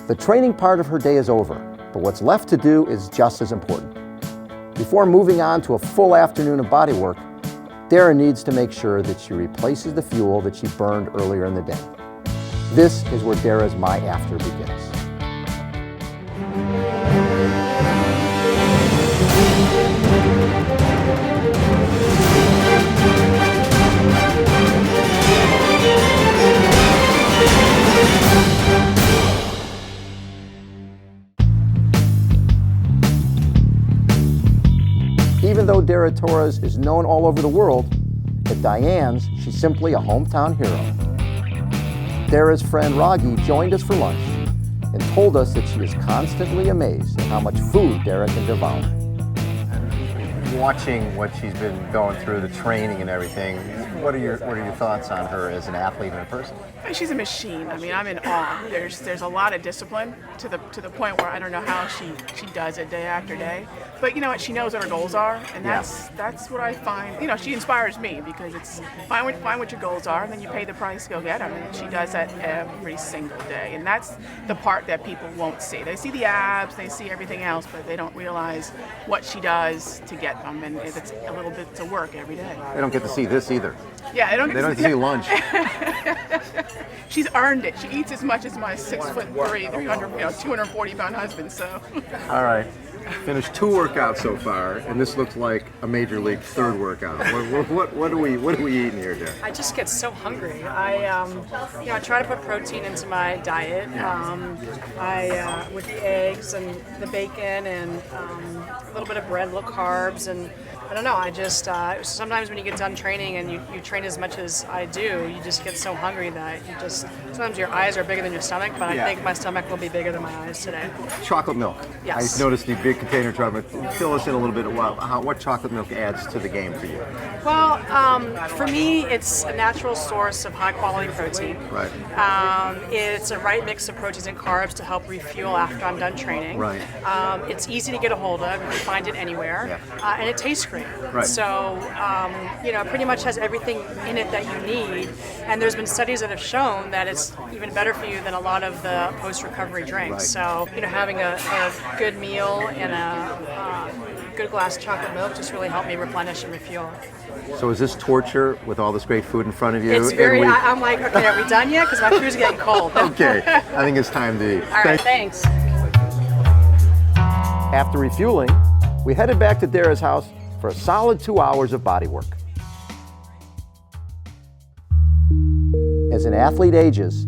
The training part of her day is over, but what's left to do is just as important. Before moving on to a full afternoon of body work, Dara needs to make sure that she replaces the fuel that she burned earlier in the day. This is where Dara's My After begins. Even though Dara Torres is known all over the world, at Diane's, she's simply a hometown hero. Dara's friend RAGHEE joined us for lunch and told us that she is constantly amazed at how much food Dara can devour. Watching what she's been going through, the training and everything, what are your thoughts on her as an athlete and a person? She's a machine. I mean, I'm in awe. There's a lot of discipline to the point where I don't know how she does it day after day. But you know what? She knows what her goals are, and that's what I find. You know, she inspires me because it's find what your goals are, and then you pay the price to go get them. And she does that every single day, and that's the part that people won't see. They see the abs, they see everything else, but they don't realize what she does to get them, and it's a little bit to work every day. They don't get to see this either. Yeah, they don't get to see lunch. She's earned it. She eats as much as my 6'3", 240-pound husband. So. All right. Finished 2 workouts so far, and this looks like a major league 3rd workout. What are we eating here, Dara? I just get so hungry. I try to put protein into my diet. With the eggs and the bacon and a little bit of bread, little carbs, and I don't know. I just sometimes when you get done training and you train as much as I do, you just get so hungry that you just sometimes your eyes are bigger than your stomach. But I think my stomach will be bigger than my eyes today. Chocolate milk. Yes. I noticed the big container of chocolate milk. Fill us in a little bit about what chocolate milk adds to the game for you. Well, for me, it's a natural source of high quality protein. Right. It's a right mix of proteins and carbs to help refuel after I'm done training. Right. It's easy to get a hold of. You can find it anywhere. Yeah. And it tastes great. Right. So, it pretty much has everything in it that you need. And there's been studies that have shown that it's even better for you than a lot of the post-recovery drinks. Right. So, having a good meal and a good glass of chocolate milk just really helped me replenish and refuel. So is this torture with all this great food in front of you? It's very, I'm like, okay, are we done yet? Because my food's getting cold. Okay, I think it's time to eat. All right, thanks. After refueling, we headed back to Dara's house for a solid 2 hours of body work. As an athlete ages,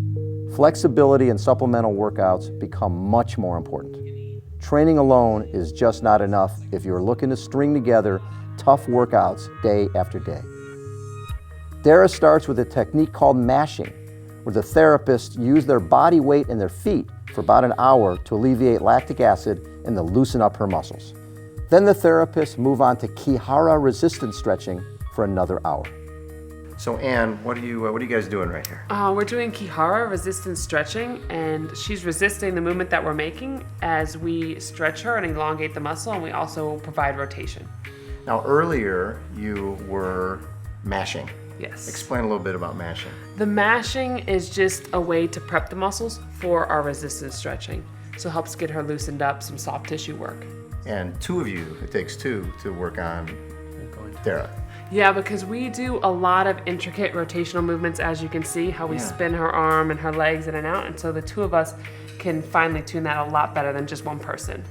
flexibility and supplemental workouts become much more important. Training alone is just not enough if you're looking to string together tough workouts day after day. Dara starts with a technique called mashing, where the therapists use their body weight and their feet for about an hour to alleviate lactic acid and to loosen up her muscles. Then the therapists move on to Kihara resistance stretching for another hour. So Ann, what are you guys doing right here? We're doing Kihara resistance stretching, and she's resisting the movement that we're making as we stretch her and elongate the muscle, and we also provide rotation. Now earlier you were mashing. Yes. Explain a little bit about mashing. The mashing is just a way to prep the muscles for our resistance stretching. So it helps get her loosened up, some soft tissue work. And 2 of you, it takes 2 to work on Dara. Yeah, because we do a lot of intricate rotational movements, as you can see, how we spin her arm and her legs in and out. And so the 2 of us can finely tune that a lot better than just one person.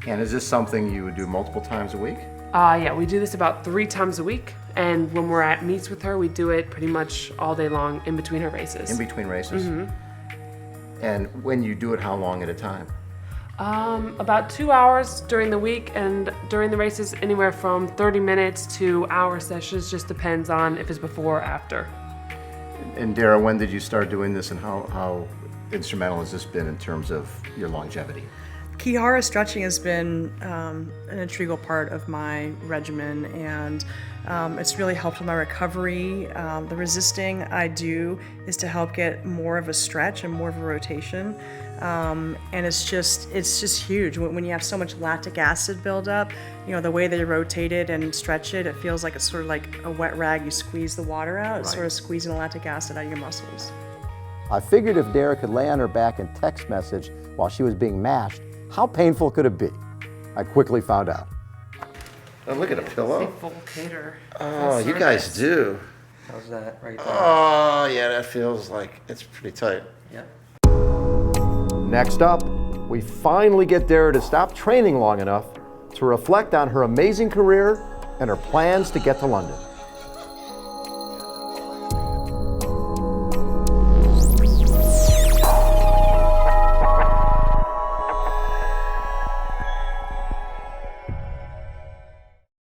And is this something you would do multiple times a week? Yeah, we do this about 3 times a week. And when we're at meets with her, we do it pretty much all day long in between her races. In between races? Mm-hmm. And when you do it, how long at a time? About 2 hours during the week, and during the races, anywhere from 30 minutes to hour sessions, just depends on if it's before or after. And Dara, when did you start doing this, and how instrumental has this been in terms of your longevity? Kihara stretching has been an integral part of my regimen, and it's really helped with my recovery. The resisting I do is to help get more of a stretch and more of a rotation, and it's just huge. When you have so much lactic acid buildup, the way they rotate it and stretch it, it feels like it's sort of like a wet rag. You squeeze the water out, it's sort of squeezing the lactic acid out of your muscles. I figured if Dara could lay on her back and text message while she was being mashed, how painful could it be? I quickly found out. Oh, look at a pillow. Full cater. Oh, you guys do. How's that right there? Oh, yeah, that feels like it's pretty tight. Yep. Next up, we finally get Dara to stop training long enough to reflect on her amazing career and her plans to get to London.